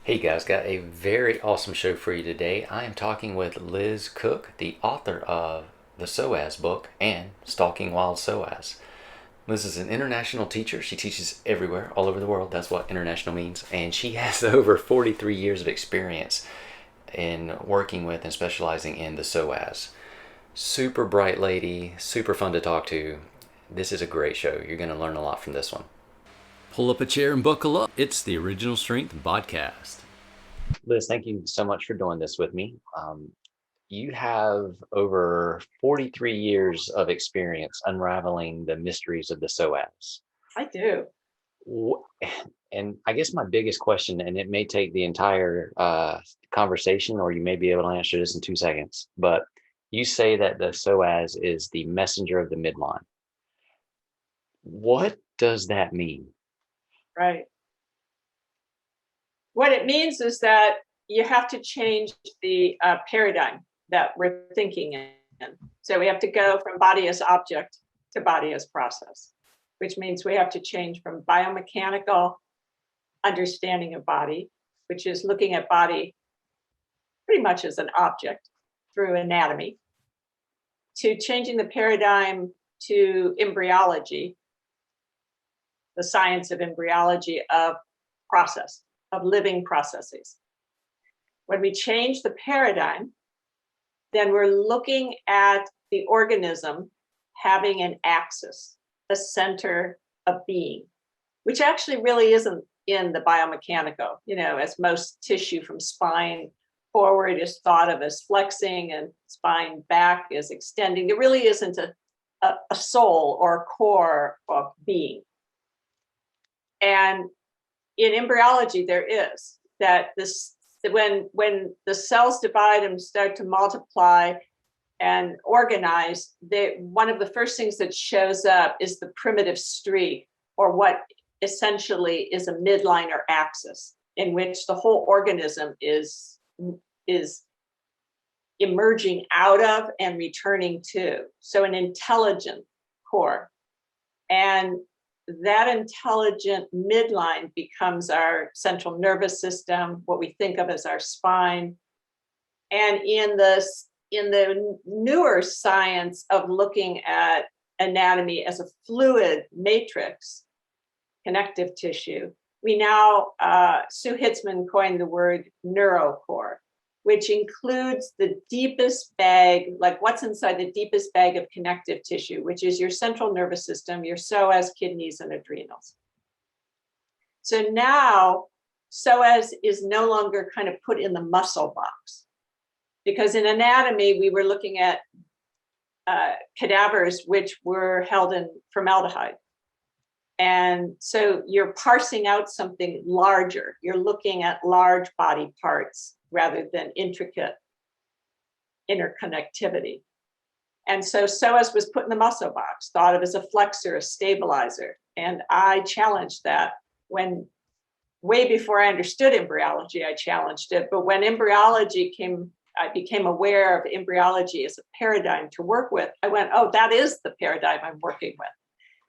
Hey guys, got a very awesome show for you today. I am talking with Liz Cook, the author of the Psoas book and Stalking Wild Psoas. Liz is an international teacher. She teaches everywhere, all over the world. That's what international means. And she has over 43 years of experience in working with and specializing in the Psoas. Super bright lady, super fun to talk to. This is a great show. You're going to learn a lot from this one. Pull up a chair and buckle up. It's the Original Strength BodCast. Liz, thank you so much for doing this with me. You have over 43 years of experience unraveling the mysteries of the Psoas. I do. And I guess my biggest question, and it may take the entire conversation, or you may be able to answer this in 2 seconds, but you say that the Psoas is the messenger of the midline. What does that mean? Right. What it means is that you have to change the paradigm that we're thinking in. So we have to go from body as object to body as process, which means we have to change from biomechanical understanding of body, which is looking at body pretty much as an object through anatomy, to changing the paradigm to embryology, the science of embryology of process, of living processes. When we change the paradigm, then we're looking at the organism having an axis, a center of being, which actually really isn't in the biomechanical, as most tissue from spine forward is thought of as flexing and spine back is extending. There really isn't a soul or a core of being. And in embryology, there is that when the cells divide and start to multiply and organize, one of the first things that shows up is the primitive streak, or what essentially is a midline or axis, in which the whole organism is emerging out of and returning to. So an intelligent core. And that intelligent midline becomes our central nervous system, what we think of as our spine. And in the newer science of looking at anatomy as a fluid matrix, connective tissue, we now, Sue Hitzman coined the word neurocore, which includes the deepest bag, like what's inside the deepest bag of connective tissue, which is your central nervous system, your psoas, kidneys, and adrenals. So now psoas is no longer kind of put in the muscle box, because in anatomy, we were looking at cadavers which were held in formaldehyde. And so you're parsing out something larger. You're looking at large body parts rather than intricate interconnectivity. And so psoas was put in the muscle box, thought of as a flexor, a stabilizer. And I challenged that way before I understood embryology, I challenged it. But when I became aware of embryology as a paradigm to work with, I went, oh, that is the paradigm I'm working with.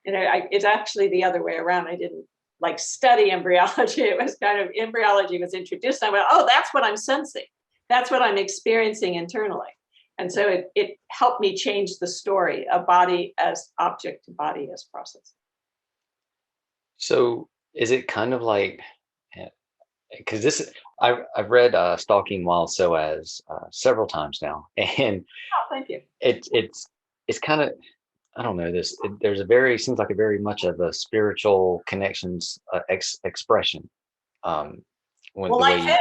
It's actually the other way around. I didn't study embryology. It was kind of embryology was introduced. I went, oh, that's what I'm sensing. That's what I'm experiencing internally. And so it helped me change the story of body as object to body as process. So is it kind of like, because I've read Stalking Wild Psoas several times now, and Oh, thank you. it's kind of, I don't know this. There's seems like a very much of a spiritual connections expression. Um, when Well, the way you,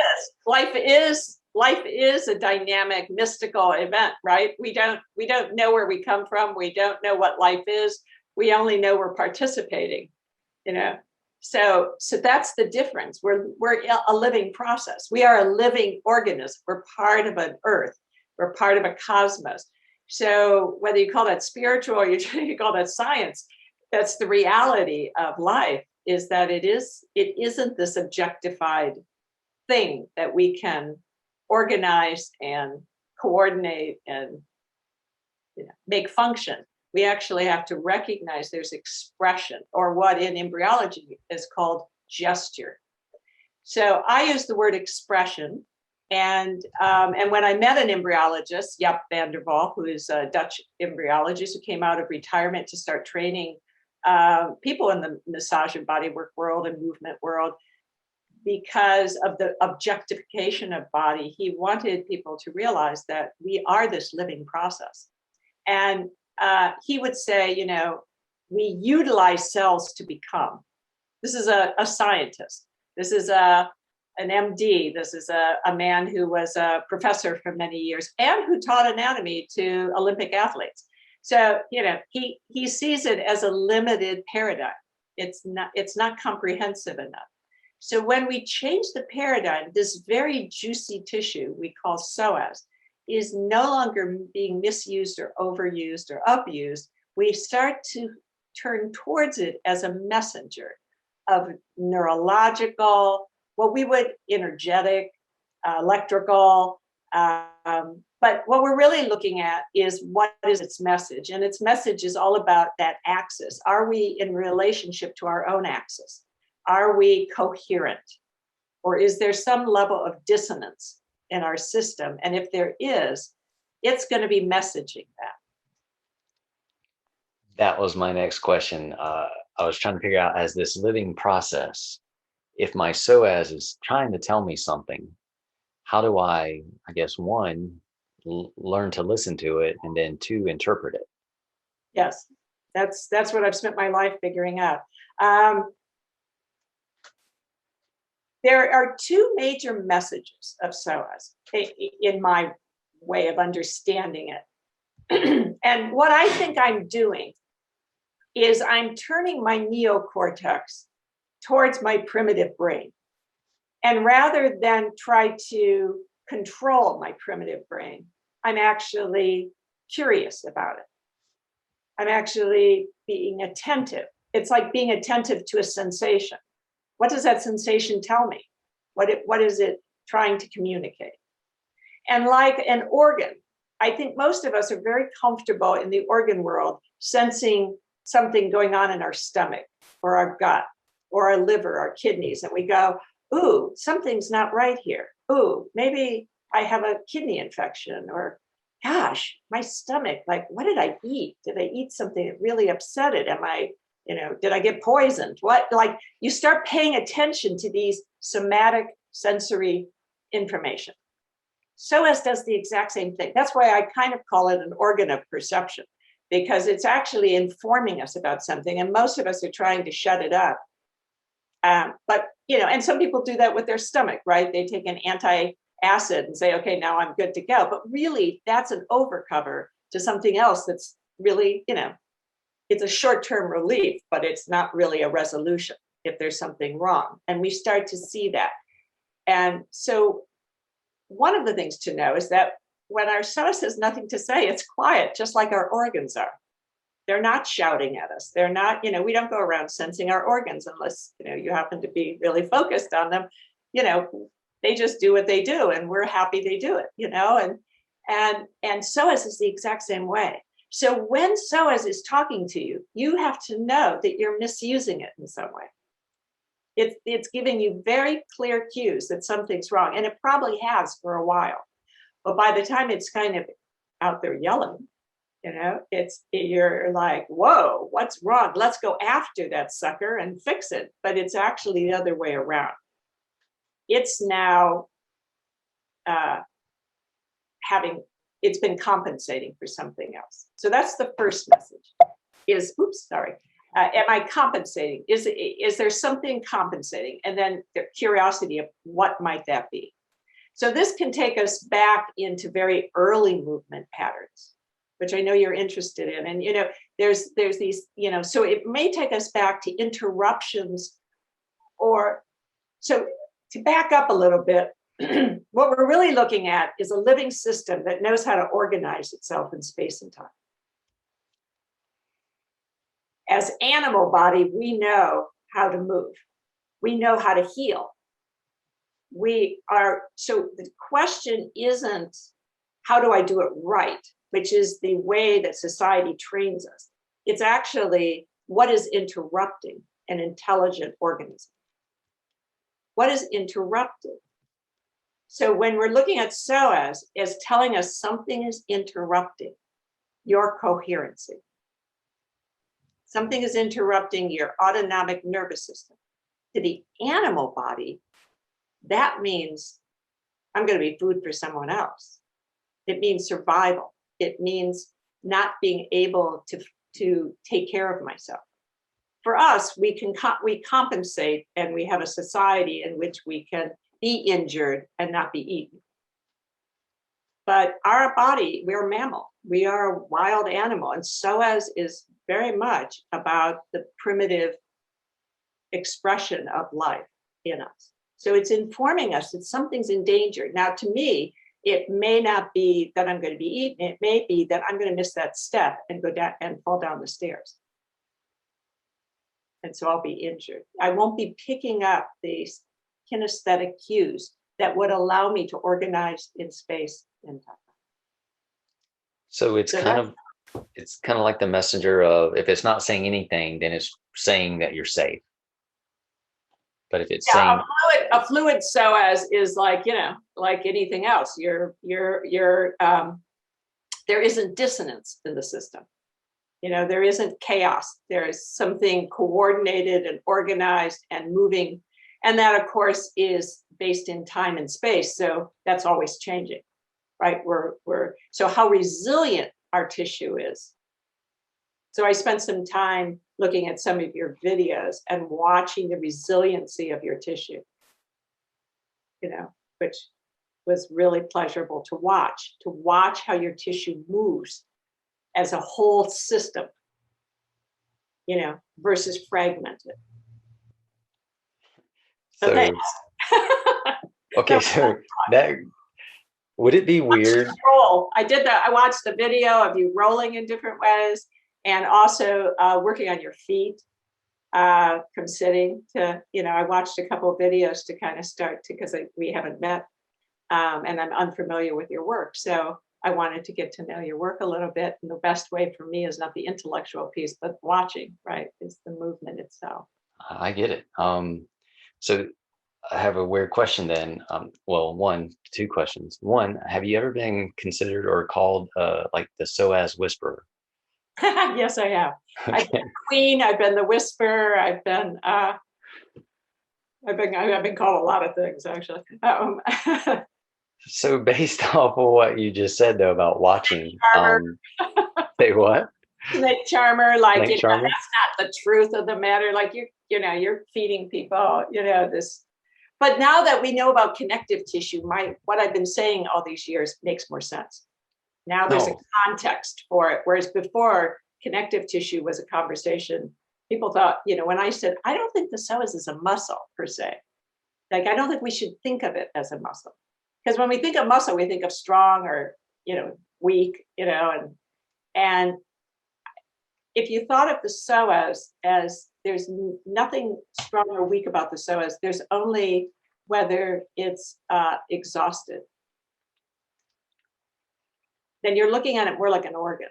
life is a dynamic, mystical event, right? We don't know where we come from. We don't know what life is. We only know we're participating, you know. So that's the difference. We're a living process. We are a living organism. We're part of an earth. We're part of a cosmos. So whether you call that spiritual or you call that science, that's the reality of life, is that it isn't this objectified thing that we can organize and coordinate and make function. We actually have to recognize there's expression, or what in embryology is called gesture. So I use the word expression. And when I met an embryologist, Jaap van der Wal, who is a Dutch embryologist who came out of retirement to start training people in the massage and bodywork world and movement world, because of the objectification of body, he wanted people to realize that we are this living process. And he would say, you know, we utilize cells to become. This is a scientist. This is an MD. This is a man who was a professor for many years and who taught anatomy to Olympic athletes. So, you know, he sees it as a limited paradigm. It's not comprehensive enough. So when we change the paradigm, this very juicy tissue we call psoas is no longer being misused or overused or abused. We start to turn towards it as a messenger of neurological, what we would energetic, electrical, but what we're really looking at is what is its message. And its message is all about that axis. Are we in relationship to our own axis? Are we coherent? Or is there some level of dissonance in our system? And if there is, it's going to be messaging that. That was my next question. I was trying to figure out, as this living process, if my psoas is trying to tell me something, how do I guess, one, learn to listen to it, and then two, interpret it? Yes, that's what I've spent my life figuring out. There are two major messages of psoas in my way of understanding it. And what I think I'm doing is I'm turning my neocortex towards my primitive brain. And rather than try to control my primitive brain, I'm actually curious about it. I'm actually being attentive. It's like being attentive to a sensation. What does that sensation tell me? What is it trying to communicate? And like an organ, I think most of us are very comfortable in the organ world sensing something going on in our stomach or our gut or our liver, our kidneys, and we go, ooh, something's not right here. Ooh, maybe I have a kidney infection, or gosh, my stomach, like, what did I eat? Did I eat something that really upset it? Did I get poisoned? What, like, you start paying attention to these somatic sensory information. Psoas does the exact same thing. That's why I kind of call it an organ of perception, because it's actually informing us about something. And most of us are trying to shut it up. But, and some people do that with their stomach, right? They take an antacid and say, okay, now I'm good to go. But really, that's an overcover to something else that's really, it's a short-term relief, but it's not really a resolution if there's something wrong. And we start to see that. And so one of the things to know is that when our psoas has nothing to say, it's quiet, just like our organs are. They're not shouting at us. They're not, we don't go around sensing our organs unless, you happen to be really focused on them. They just do what they do, and we're happy they do it, and psoas is the exact same way. So when psoas is talking to you, you have to know that you're misusing it in some way. It's giving you very clear cues that something's wrong, and it probably has for a while. But by the time it's kind of out there yelling, you're like, whoa, what's wrong? Let's go after that sucker and fix it. But it's actually the other way around. It's now it's been compensating for something else. So that's the first message am I compensating? Is there something compensating? And then the curiosity of what might that be? So this can take us back into very early movement patterns, which I know you're interested in. And, there's these, so it may take us back to interruptions so to back up a little bit, what we're really looking at is a living system that knows how to organize itself in space and time. As animal body, we know how to move. We know how to heal. So the question isn't, how do I do it right? Which is the way that society trains us. It's actually, what is interrupting an intelligent organism? What is interrupted? So when we're looking at Psoas, it's telling us something is interrupting your coherency. Something is interrupting your autonomic nervous system. To the animal body, that means I'm going to be food for someone else. It means survival. It means not being able to take care of myself. For us, we compensate, and we have a society in which we can be injured and not be eaten. But our body, we're a mammal. We are a wild animal. And Psoas is very much about the primitive expression of life in us. So it's informing us that something's in danger. Now, to me, it may not be that I'm going to be eaten. It may be that I'm going to miss that step and go down and fall down the stairs. And so I'll be injured. I won't be picking up these kinesthetic cues that would allow me to organize in space and time. So it's kind of like the messenger of, if it's not saying anything, then it's saying that you're safe. But if it's saying a fluid Psoas is like, like anything else, there isn't dissonance in the system. There isn't chaos. There is something coordinated and organized and moving. And that, of course, is based in time and space. So that's always changing, right? So how resilient our tissue is. So I spent some time looking at some of your videos and watching the resiliency of your tissue, which was really pleasurable to watch how your tissue moves as a whole system, versus fragmented. So, okay, so that, would it be weird? Roll. I did that. I watched the video of you rolling in different ways, and also working on your feet from sitting to, I watched a couple of videos to kind of start to, because we haven't met, and I'm unfamiliar with your work. So I wanted to get to know your work a little bit. And the best way for me is not the intellectual piece, but watching, right? Is the movement itself. I get it. So I have a weird question then. Two questions. One, have you ever been considered or called like the Psoas whisperer? Yes, I have. Okay. I've been queen. I've been the whisperer. I've been called a lot of things, actually. So based off of what you just said though about watching, say what? Snake charmer, like Snake charmer? that's not the truth of the matter. Like you're feeding people, this. But now that we know about connective tissue, what I've been saying all these years makes more sense. Now there's a context for it, whereas before connective tissue was a conversation. People thought, when I said, I don't think the psoas is a muscle per se. Like, I don't think we should think of it as a muscle. Because when we think of muscle, we think of strong or, weak, and if you thought of the psoas as there's nothing strong or weak about the psoas, there's only whether it's exhausted. Then you're looking at it more like an organ.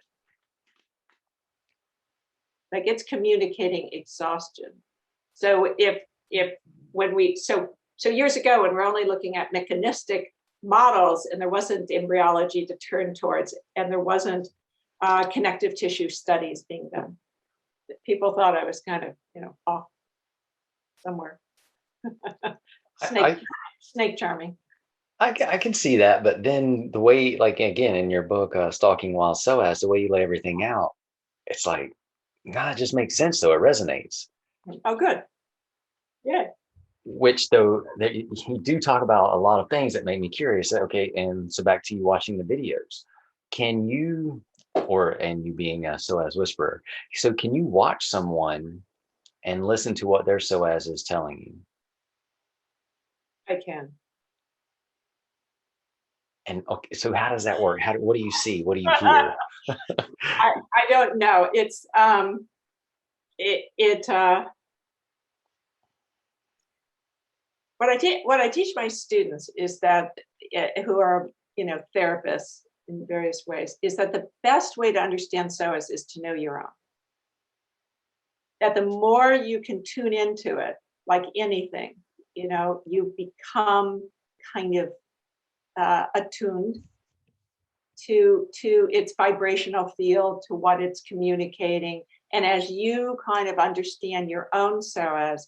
Like it's communicating exhaustion. So so years ago, when we're only looking at mechanistic models and there wasn't embryology to turn towards, and there wasn't connective tissue studies being done, people thought I was kind of, off somewhere. Snake charming. I can see that, but then the way, like again, in your book, Stalking Wild Psoas, the way you lay everything out, it's like, it just makes sense though. It resonates. Oh, good. Yeah. Which though, you do talk about a lot of things that make me curious. Okay, and so back to you watching the videos. Can you, and you being a Psoas whisperer, so can you watch someone and listen to what their Psoas is telling you? I can. And okay, so how does that work? What do you see? What do you hear? I don't know. It's what I teach my students is that who are therapists in various ways, is that the best way to understand psoas is to know your own. That the more you can tune into it, like anything, you become kind of attuned to its vibrational field, to what it's communicating. And as you kind of understand your own Psoas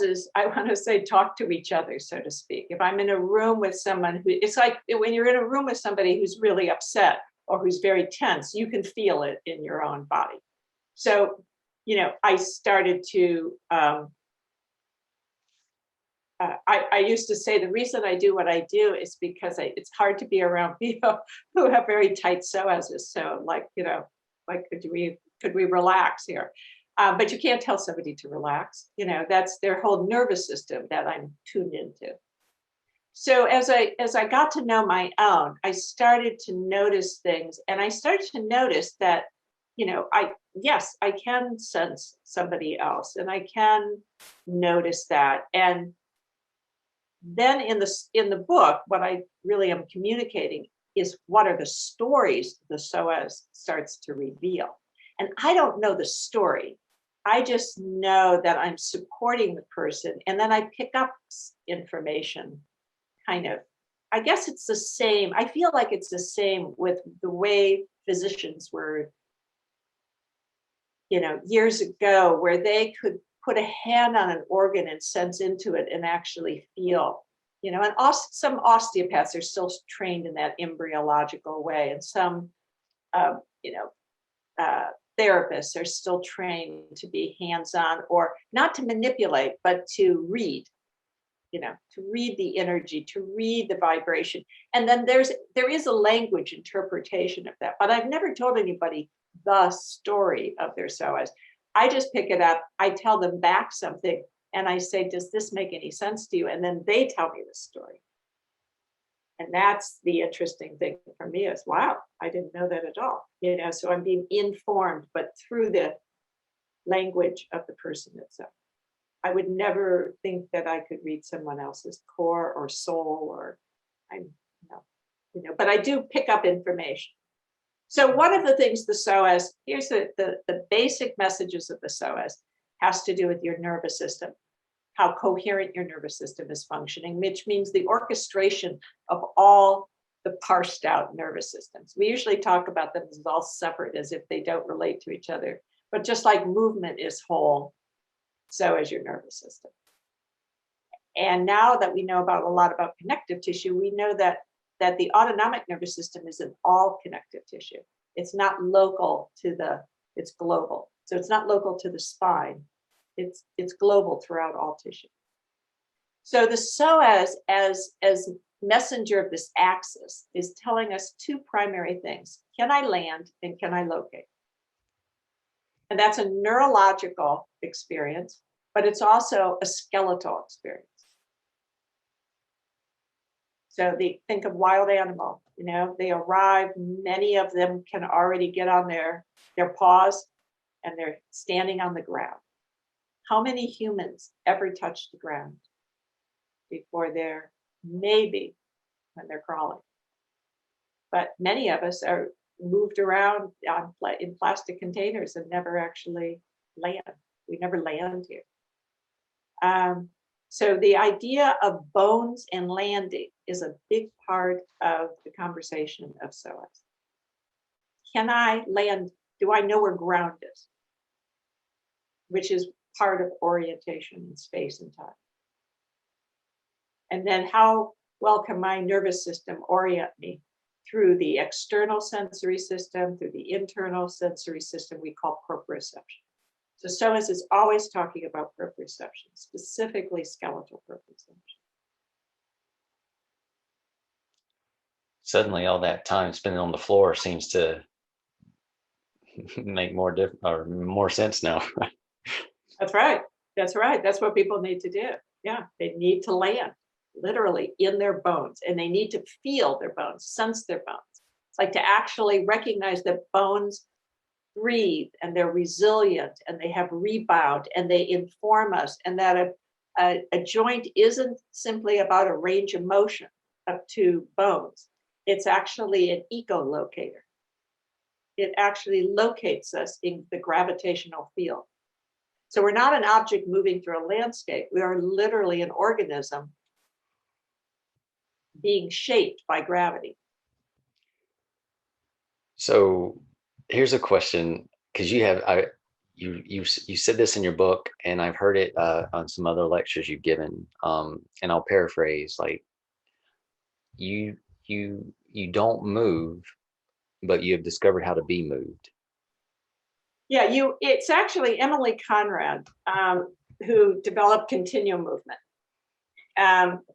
is, I want to say, talk to each other, so to speak. If I'm in a room with someone who, it's like when you're in a room with somebody who's really upset or who's very tense, you can feel it in your own body. So, I started to, I used to say the reason I do what I do is because it's hard to be around people who have very tight psoases. So could we relax here? But you can't tell somebody to relax. That's their whole nervous system that I'm tuned into. So as I got to know my own, I started to notice things, and I started to notice that, I can sense somebody else, and I can notice that. And then in the book, what I really am communicating is what are the stories the Psoas starts to reveal. And I don't know the story. I just know that I'm supporting the person, and then I pick up information kind of. I guess it's the same. I feel like it's the same with the way physicians were, years ago, where they could put a hand on an organ and sense into it and actually feel, and some osteopaths are still trained in that embryological way. And some, therapists are still trained to be hands-on, or not to manipulate, but to read, to read the energy, to read the vibration. And then there is a language interpretation of that, but I've never told anybody the story of their psoas. I just pick it up, I tell them back something, and I say, does this make any sense to you? And then they tell me the story. And that's the interesting thing for me is, wow, I didn't know that at all. So I'm being informed, but through the language of the person itself. I would never think that I could read someone else's core or soul, or but I do pick up information. So one of the things the Psoas, here's the basic messages of the Psoas, has to do with your nervous system, how coherent your nervous system is functioning, which means the orchestration of all the parsed out nervous systems. We usually talk about them as all separate, as if they don't relate to each other. But just like movement is whole, so is your nervous system. And now that we know a lot about connective tissue, we know that the autonomic nervous system is in all connective tissue. It's not local it's global. So it's not local to the spine. It's global throughout all tissue. So the Psoas, as messenger of this axis, is telling us two primary things. Can I land, and can I locate? And that's a neurological experience, but it's also a skeletal experience. So think of wild animal, they arrive, many of them can already get on their paws, and they're standing on the ground. How many humans ever touch the ground before they're maybe when they're crawling? But many of us are moved around in plastic containers and never actually land. We never land here. So the idea of bones and landing is a big part of the conversation of Psoas. Can I land? Do I know where ground is? Which is part of orientation in space and time. And then how well can my nervous system orient me through the external sensory system, through the internal sensory system we call proprioception. So Psoas is always talking about proprioception, specifically skeletal proprioception. Suddenly, all that time spent on the floor seems to make more sense now. That's right. That's right. That's what people need to do. Yeah, they need to land literally in their bones, and they need to feel their bones, sense their bones. It's like to actually recognize that bones breathe, and they're resilient, and they have rebound, and they inform us, and that a joint isn't simply about a range of motion up to bones. It's actually an echolocator. It actually locates us in the gravitational field. So we're not an object moving through a landscape. We are literally an organism being shaped by gravity. So here's a question, because you said this in your book, and I've heard it on some other lectures you've given. And I'll paraphrase, like you don't move, but you have discovered how to be moved. Yeah, it's actually Emily Conrad, who developed continuum movement,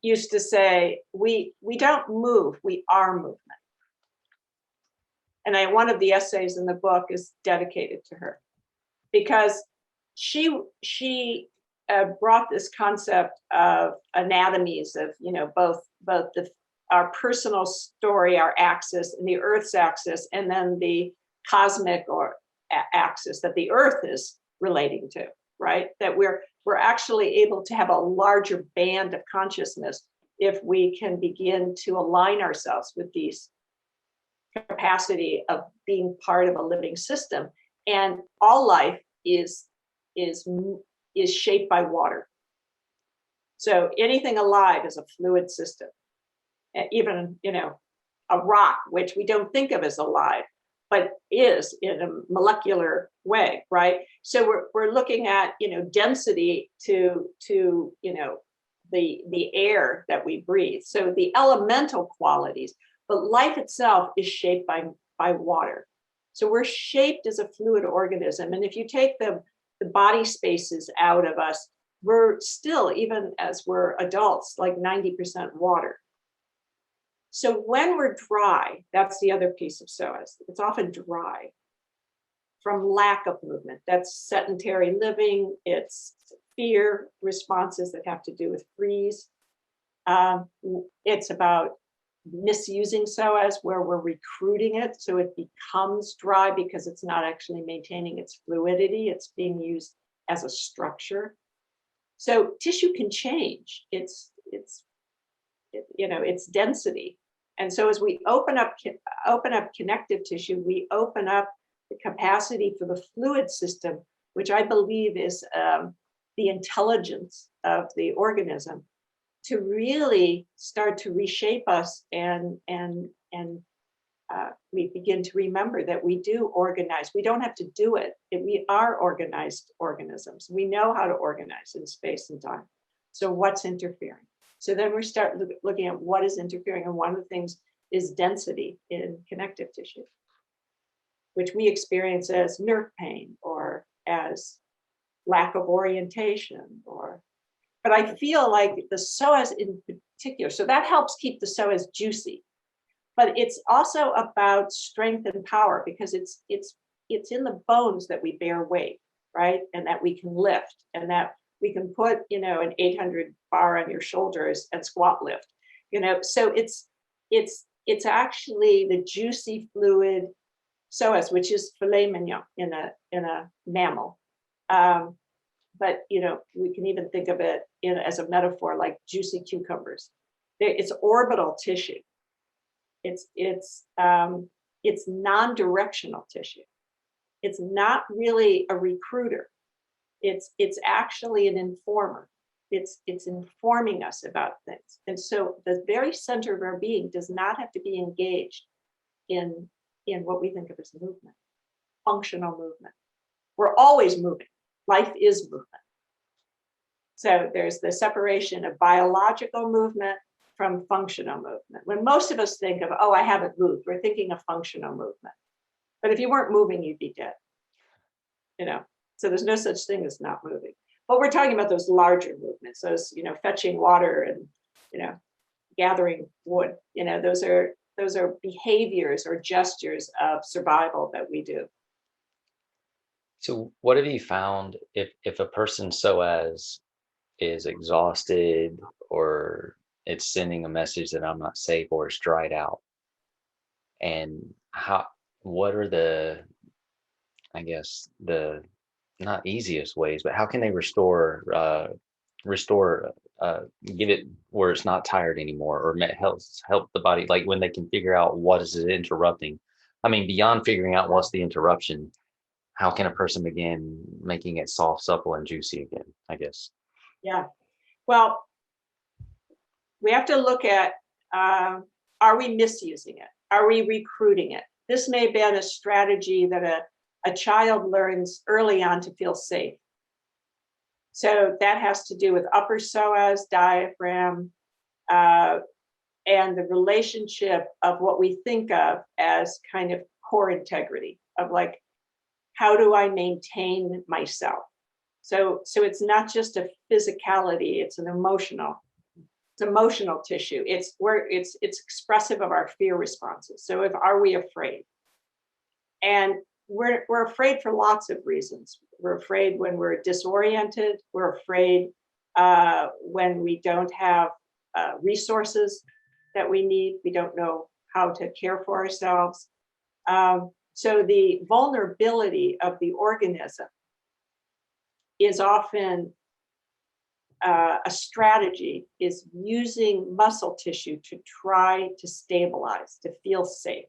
used to say, we don't move, we are movement. And one of the essays in the book is dedicated to her, because she brought this concept of anatomies of, both our personal story, our axis, and the Earth's axis, and then the cosmic or axis that the Earth is relating to, right? That we're actually able to have a larger band of consciousness if we can begin to align ourselves with these capacity of being part of a living system. And all life is shaped by water. So anything alive is a fluid system. Even, a rock, which we don't think of as alive, but is in a molecular way, right? So we're looking at, density to the air that we breathe. So the elemental qualities, but life itself is shaped by water. So we're shaped as a fluid organism. And if you take the body spaces out of us, we're still, even as we're adults, like 90% water. So when we're dry, that's the other piece of Psoas. It's often dry from lack of movement. That's sedentary living. It's fear responses that have to do with freeze. It's about misusing Psoas, where we're recruiting it so it becomes dry because it's not actually maintaining its fluidity. It's being used as a structure. So tissue can change its density. And so as we open up connective tissue, we open up the capacity for the fluid system, which I believe is the intelligence of the organism, to really start to reshape us, and we begin to remember that we do organize. We don't have to do it. We are organized organisms. We know how to organize in space and time. So what's interfering? So then we start looking at what is interfering. And one of the things is density in connective tissue, which we experience as nerve pain or as lack of orientation, but I feel like the psoas in particular, so that helps keep the psoas juicy. But it's also about strength and power, because it's in the bones that we bear weight, right? And that we can lift, and that we can put, an 800 bar on your shoulders and squat lift, So it's actually the juicy fluid psoas, which is filet mignon in a mammal. But we can even think of it as a metaphor, like juicy cucumbers. It's orbital tissue. It's non-directional tissue. It's not really a recruiter. It's actually an informer. It's informing us about things. And so the very center of our being does not have to be engaged in what we think of as movement, functional movement. We're always moving. Life is movement. So there's the separation of biological movement from functional movement. When most of us think of, I haven't moved, we're thinking of functional movement. But if you weren't moving, you'd be dead. So there's no such thing as not moving. But we're talking about those larger movements, those, fetching water and, gathering wood. Those are behaviors or gestures of survival that we do. So what have you found if a person psoas is exhausted, or it's sending a message that I'm not safe, or it's dried out? And what are the not easiest ways, but how can they restore, get it where it's not tired anymore, or help the body, like when they can figure out what is it interrupting? I mean, beyond figuring out what's the interruption, how can a person begin making it soft, supple, and juicy again, I guess? Yeah. Well, we have to look at, are we misusing it? Are we recruiting it? This may have been a strategy that a child learns early on to feel safe. So that has to do with upper psoas, diaphragm, and the relationship of what we think of as kind of core integrity, of like, how do I maintain myself? So it's not just a physicality, it's emotional tissue. It's expressive of our fear responses. So if are we afraid? And we're afraid for lots of reasons. We're afraid when we're disoriented. We're afraid when we don't have resources that we need. We don't know how to care for ourselves. So the vulnerability of the organism is often a strategy, is using muscle tissue to try to stabilize, to feel safe.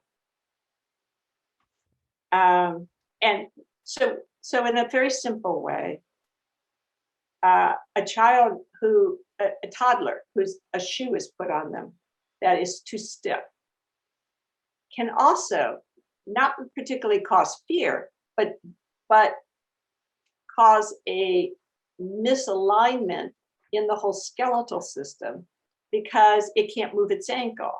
And so in a very simple way, a toddler whose a shoe is put on them that is too stiff can also not particularly cause fear, but cause a misalignment in the whole skeletal system because it can't move its ankle,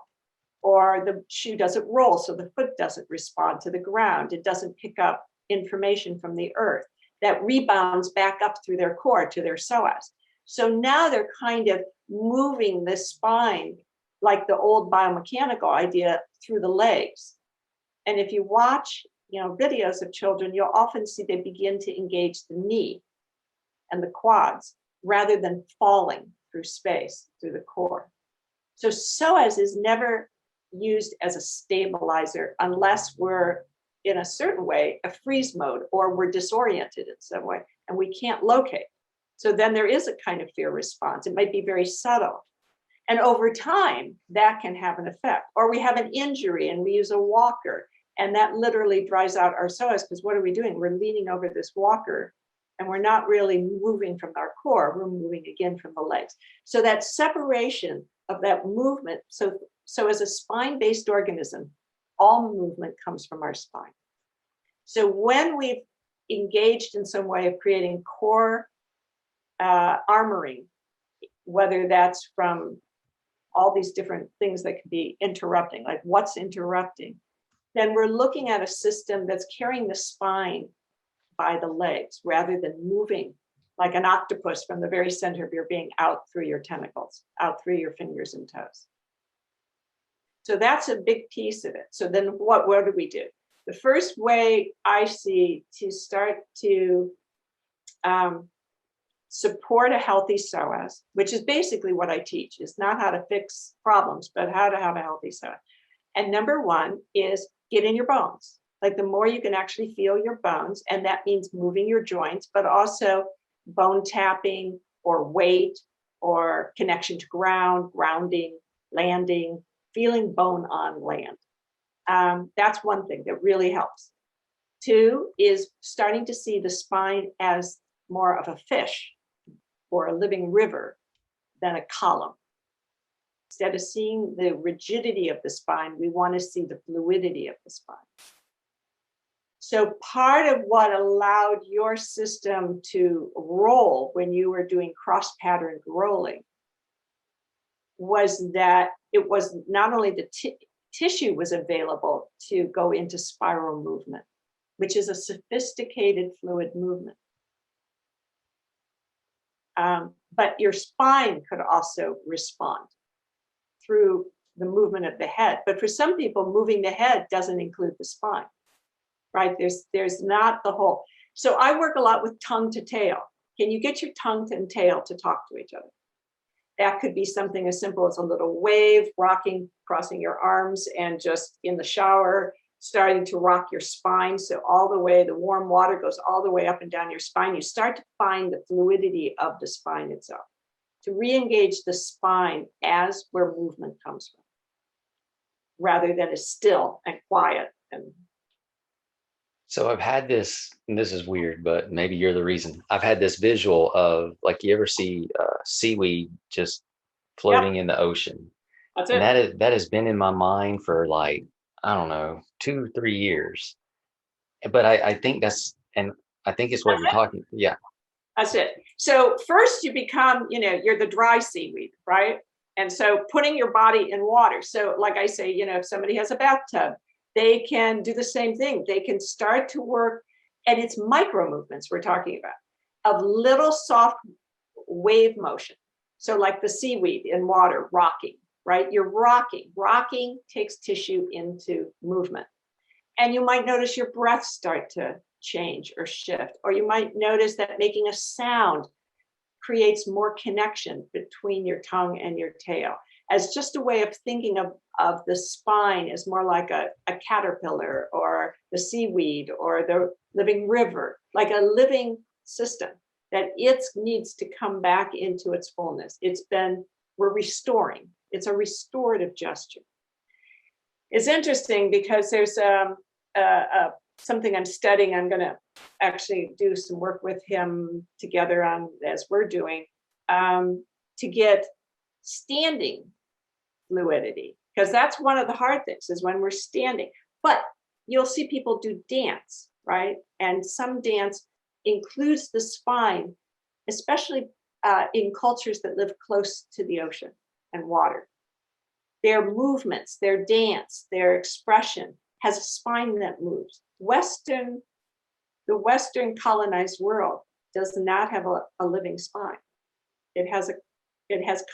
or the shoe doesn't roll, so the foot doesn't respond to the ground. It doesn't pick up information from the earth that rebounds back up through their core to their psoas. So now they're kind of moving the spine like the old biomechanical idea through the legs. And if you watch, videos of children, you'll often see they begin to engage the knee and the quads rather than falling through space, through the core. So psoas is never used as a stabilizer unless we're in a certain way, a freeze mode, or we're disoriented in some way and we can't locate. So then there is a kind of fear response. It might be very subtle. And over time, that can have an effect. Or we have an injury and we use a walker, and that literally dries out our psoas, because what are we doing? We're leaning over this walker and we're not really moving from our core. We're moving again from the legs. So that separation of that movement. So as a spine-based organism, all movement comes from our spine. So when we've engaged in some way of creating core armoring, whether that's from all these different things that could be interrupting, like what's interrupting, then we're looking at a system that's carrying the spine by the legs rather than moving like an octopus from the very center of your being out through your tentacles, out through your fingers and toes. So that's a big piece of it. So then what do we do? The first way I see to start to support a healthy psoas, which is basically what I teach, is not how to fix problems, but how to have a healthy psoas. And number one is get in your bones. Like the more you can actually feel your bones, and that means moving your joints, but also bone tapping or weight or connection to ground, grounding, landing, feeling bone on land. That's one thing that really helps. Two is starting to see the spine as more of a fish or a living river than a column. Instead of seeing the rigidity of the spine, we want to see the fluidity of the spine. So part of what allowed your system to roll when you were doing cross-patterned rolling was that it was not only the tissue was available to go into spiral movement, which is a sophisticated fluid movement. But your spine could also respond through the movement of the head. But for some people, moving the head doesn't include the spine, right? There's not the whole. So I work a lot with tongue to tail. Can you get your tongue and tail to talk to each other? That could be something as simple as a little wave, rocking, crossing your arms, and just in the shower, starting to rock your spine. So all the way, the warm water goes all the way up and down your spine. You start to find the fluidity of the spine itself, to re-engage the spine as where movement comes from, rather than as still and quiet. And So I've had this, and this is weird, but maybe you're the reason. I've had this visual of like you ever see seaweed just Yep, floating in the ocean, that's and it. that has been in my mind for like I don't know 2 3 years. But I think that's and I think it's what That's you're it. talking. Yeah, That's it. So first you become, you're the dry seaweed, right? And so putting your body in water. So like I say, if somebody has a bathtub, they can do the same thing. They can start to work, and it's micro movements we're talking about, of little soft wave motion. So like the seaweed in water rocking, right? You're rocking. Rocking takes tissue into movement. And you might notice your breath start to change or shift, or you might notice that making a sound creates more connection between your tongue and your tail, as just a way of thinking of the spine as more like a caterpillar or the seaweed or the living river, like a living system that it needs to come back into its fullness. We're restoring. It's a restorative gesture. It's interesting because there's something I'm studying. I'm going to actually do some work with him together on as we're doing to get standing fluidity, because that's one of the hard things is when we're standing. But you'll see people do dance, right? And some dance includes the spine, especially in cultures that live close to the ocean and water. Their movements, their dance, their expression has a spine that moves. The Western colonized world does not have a living spine. It has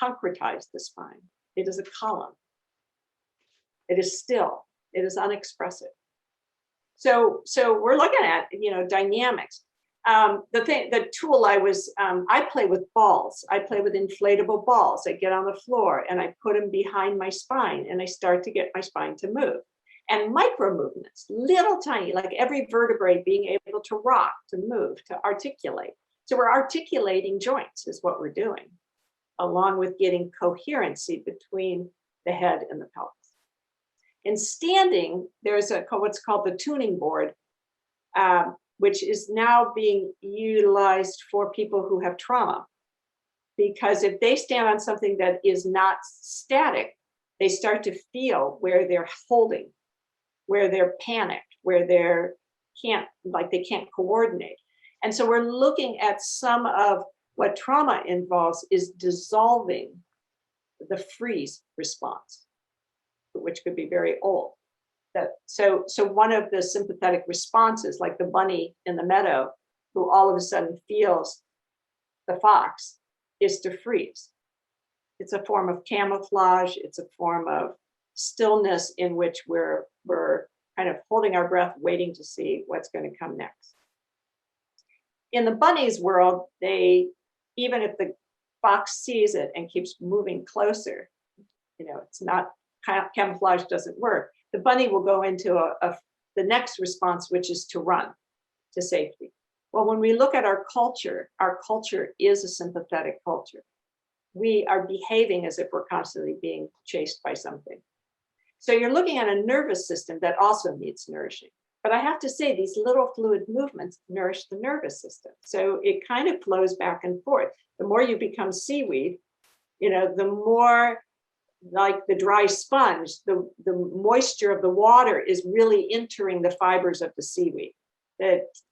concretized the spine. It is a column. It is still. It is unexpressive. So we're looking at dynamics. The tool I play with balls. I play with inflatable balls. I get on the floor and I put them behind my spine and I start to get my spine to move. And micro movements, little tiny, like every vertebrae being able to rock, to move, to articulate. So we're articulating joints is what we're doing, along with getting coherency between the head and the pelvis. In standing, there's what's called the tuning board, which is now being utilized for people who have trauma. Because if they stand on something that is not static, they start to feel where they're holding, where they're panicked, where they can't coordinate. And so we're looking at some of what trauma involves is dissolving the freeze response, which could be very old. So one of the sympathetic responses, like the bunny in the meadow, who all of a sudden feels the fox, is to freeze. It's a form of camouflage. It's a form of stillness in which we're kind of holding our breath, waiting to see what's going to come next. In the bunny's world, even if the fox sees it and keeps moving closer, it's not camouflage doesn't work. The bunny will go into the next response, which is to run to safety. Well, when we look at our culture is a sympathetic culture. We are behaving as if we're constantly being chased by something. So you're looking at a nervous system that also needs nourishing. But I have to say, these little fluid movements nourish the nervous system. So it kind of flows back and forth. The more you become seaweed, the more like the dry sponge, the moisture of the water is really entering the fibers of the seaweed,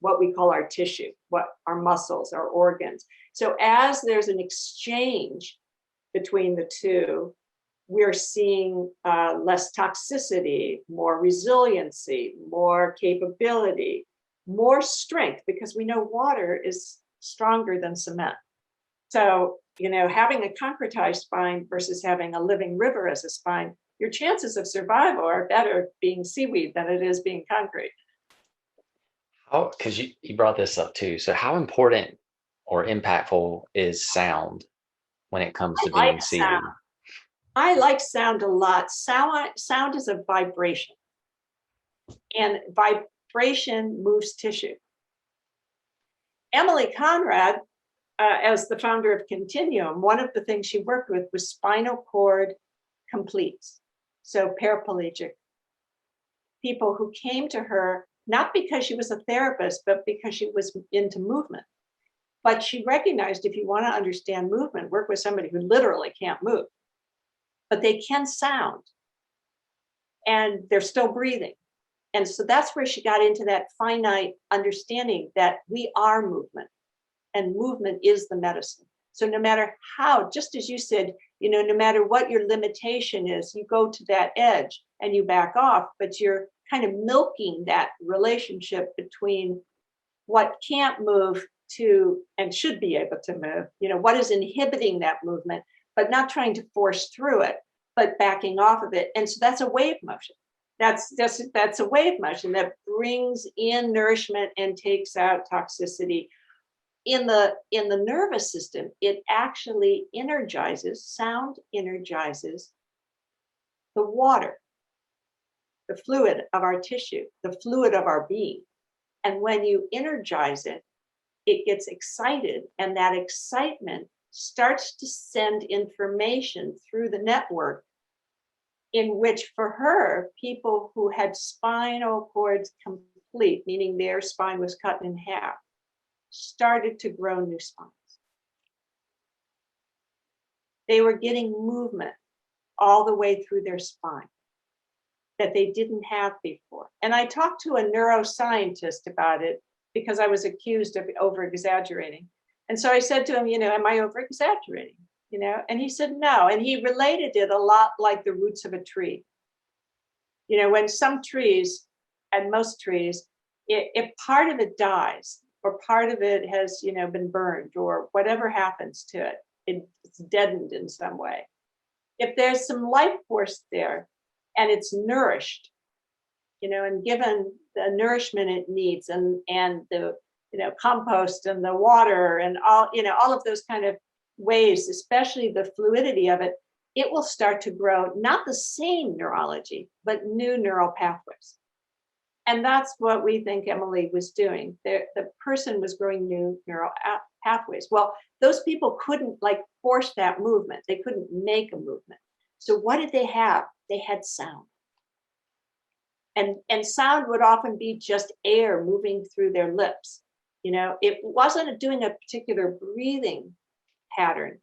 what we call our tissue, what our muscles, our organs. So as there's an exchange between the two, we're seeing less toxicity, more resiliency, more capability, more strength, because we know water is stronger than cement. So, having a concretized spine versus having a living river as a spine, your chances of survival are better being seaweed than it is being concrete. how because you brought this up too. So how important or impactful is sound when it comes to I being like sound. seaweed? I like sound a lot. Sound is a vibration, and vibration moves tissue. Emily Conrad, as the founder of Continuum, one of the things she worked with was spinal cord completes. So paraplegic people who came to her not because she was a therapist, but because she was into movement. But she recognized if you want to understand movement, work with somebody who literally can't move, but they can sound and they're still breathing. And so that's where she got into that finite understanding that we are movement and movement is the medicine. So no matter how, just as you said, no matter what your limitation is, you go to that edge and you back off, but you're kind of milking that relationship between what can't move to and should be able to move, what is inhibiting that movement, but not trying to force through it, but backing off of it. And so that's a wave motion. That's a wave motion that brings in nourishment and takes out toxicity. In the nervous system, it actually sound energizes the water, the fluid of our tissue, the fluid of our being. And when you energize it, it gets excited, and that excitement starts to send information through the network, in which for her, people who had spinal cords complete, meaning their spine was cut in half, started to grow new spines. They were getting movement all the way through their spine that they didn't have before. And I talked to a neuroscientist about it because I was accused of over-exaggerating. And so I said to him, am I over-exaggerating? And he said, no. And he related it a lot like the roots of a tree. When some trees, and most trees, if part of it dies or part of it has, been burned or whatever happens to it, it's deadened in some way. If there's some life force there and it's nourished, and given the nourishment it needs and the, compost and the water and all of those kind of ways, especially the fluidity of it, it will start to grow, not the same neurology, but new neural pathways. And that's what we think Emily was doing. The person was growing new neural pathways. Well, those people couldn't force that movement. They couldn't make a movement. So what did they have? They had sound. And sound would often be just air moving through their lips. It wasn't doing a particular breathing pattern.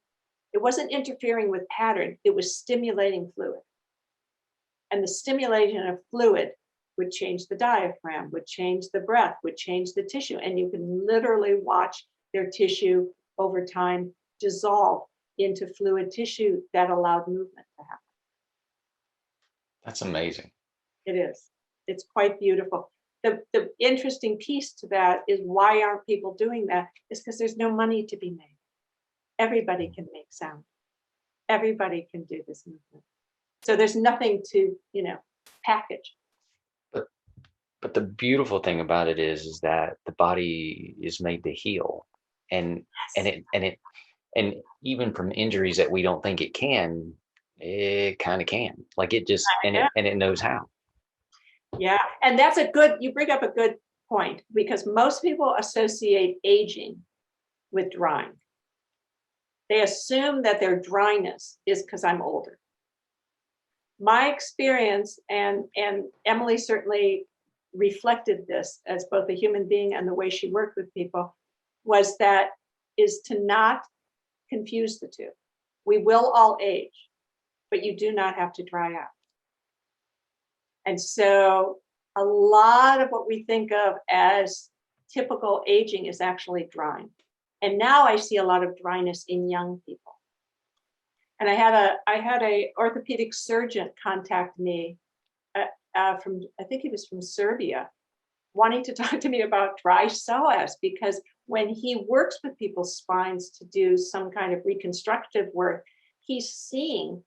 It wasn't interfering with pattern. It was stimulating fluid. And the stimulation of fluid would change the diaphragm, would change the breath, would change the tissue. And you can literally watch their tissue over time dissolve into fluid tissue that allowed movement to happen. That's amazing. It is. It's quite beautiful. The interesting piece to that is why aren't people doing that? Is because there's no money to be made. Everybody can make sound. Everybody can do this movement. So there's nothing to, package. But the beautiful thing about it is that the body is made to heal, and Yes. and even from injuries that we don't think it can, it kind of can. It knows how. Yeah. And you bring up a good point, because most people associate aging with drying. They assume that their dryness is because I'm older. My experience, and Emily certainly reflected this as both a human being and the way she worked with people, is to not confuse the two. We will all age, but you do not have to dry out. And so a lot of what we think of as typical aging is actually drying. And now I see a lot of dryness in young people. And I had a orthopedic surgeon contact me from, I think he was from Serbia, wanting to talk to me about dry psoas, because when he works with people's spines to do some kind of reconstructive work, he's seeing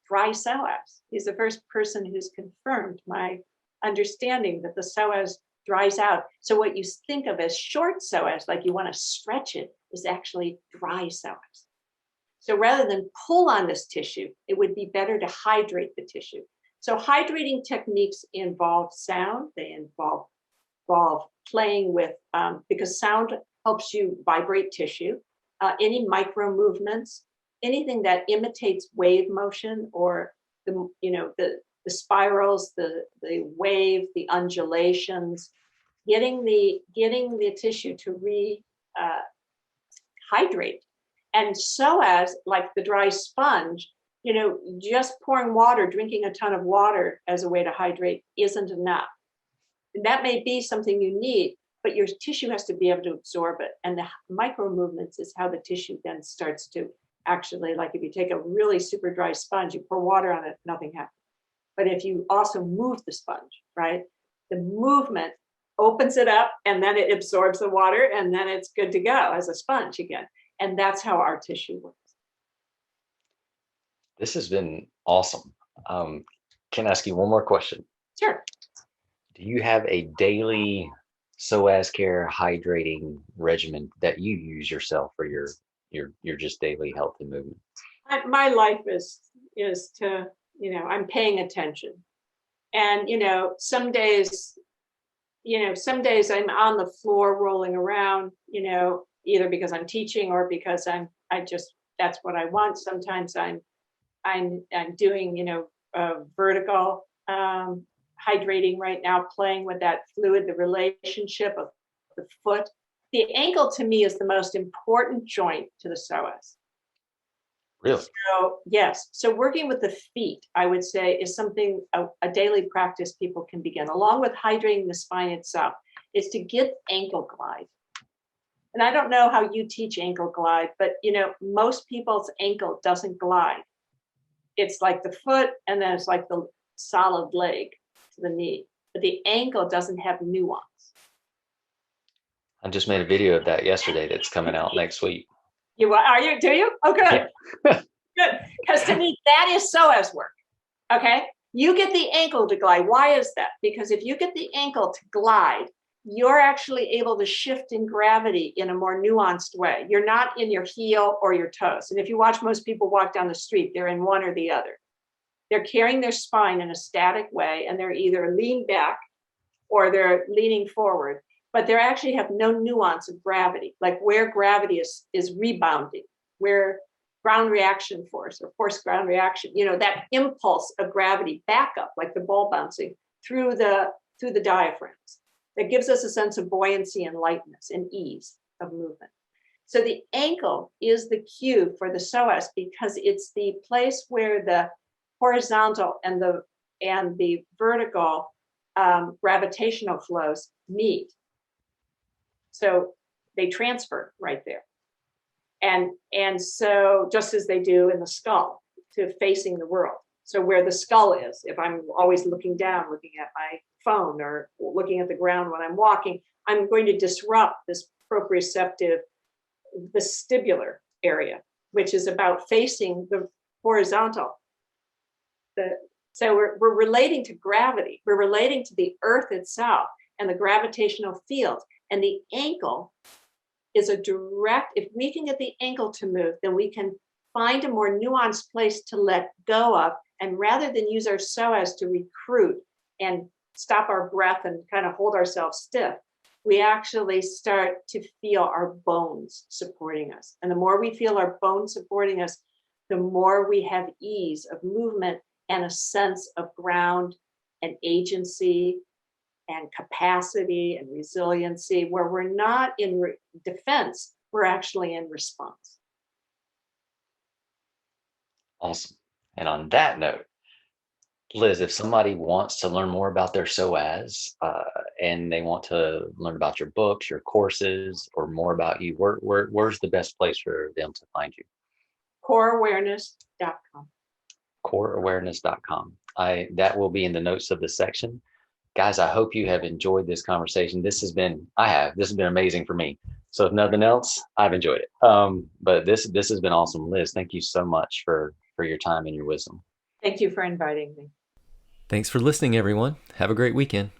dry psoas. He's the first person who's confirmed my understanding that the psoas dries out. So what you think of as short psoas, like you want to stretch it, is actually dry psoas. So rather than pull on this tissue, it would be better to hydrate the tissue. So hydrating techniques involve sound. They involve playing with, because sound helps you vibrate tissue, any micro movements, anything that imitates wave motion, or the spirals, the wave, the undulations, getting the tissue to hydrate. And psoas, like the dry sponge, just pouring water, drinking a ton of water as a way to hydrate isn't enough. That may be something you need, but your tissue has to be able to absorb it. And the micro movements is how the tissue then starts to actually, like if you take a really super dry sponge, you pour water on it, nothing happens. But if you also move the sponge, right, the movement opens it up and then it absorbs the water and then it's good to go as a sponge again. And that's how our tissue works. This has been awesome. Can I ask you one more question? Sure. Do you have a daily psoas care hydrating regimen that you use yourself for your just daily health and movement? My life is to, I'm paying attention. And, some days I'm on the floor rolling around, either because I'm teaching or because that's what I want. Sometimes I'm doing, vertical hydrating right now, playing with that fluid, the relationship of the foot. The ankle to me is the most important joint to the psoas. Really? So, yes. So working with the feet, I would say, is something, a daily practice people can begin, along with hydrating the spine itself, is to get ankle glide. And I don't know how you teach ankle glide, but, most people's ankle doesn't glide. It's like the foot, and then it's like the solid leg to the knee. But the ankle doesn't have nuance. I just made a video of that yesterday that's coming out next week. Do you? Oh, good. Yeah. Good. Because to me, that is psoas work. Okay. You get the ankle to glide. Why is that? Because if you get the ankle to glide, you're actually able to shift in gravity in a more nuanced way. You're not in your heel or your toes. And if you watch most people walk down the street, they're in one or the other. They're carrying their spine in a static way, and they're either leaned back or they're leaning forward. But they actually have no nuance of gravity, like where gravity is rebounding, where ground reaction force or force ground reaction, that impulse of gravity back up, like the ball bouncing through the diaphragms. That gives us a sense of buoyancy and lightness and ease of movement. So the ankle is the cue for the psoas because it's the place where the horizontal and the vertical gravitational flows meet. So they transfer right there. And so just as they do in the skull to facing the world. So where the skull is, if I'm always looking down, looking at my phone or looking at the ground when I'm walking, I'm going to disrupt this proprioceptive vestibular area, which is about facing the horizontal. So we're relating to gravity. We're relating to the earth itself and the gravitational field. And the ankle is if we can get the ankle to move, then we can find a more nuanced place to let go of. And rather than use our psoas to recruit and stop our breath and kind of hold ourselves stiff, we actually start to feel our bones supporting us. And the more we feel our bones supporting us, the more we have ease of movement and a sense of ground and agency and capacity and resiliency, where we're not in defense, we're actually in response. Awesome. And on that note, Liz, if somebody wants to learn more about their psoas and they want to learn about your books, your courses, or more about you, where's the best place for them to find you? CoreAwareness.com. CoreAwareness.com. That will be in the notes of the section. Guys, I hope you have enjoyed this conversation. This has been amazing for me. So if nothing else, I've enjoyed it. But this has been awesome. Liz, thank you so much for your time and your wisdom. Thank you for inviting me. Thanks for listening, everyone. Have a great weekend.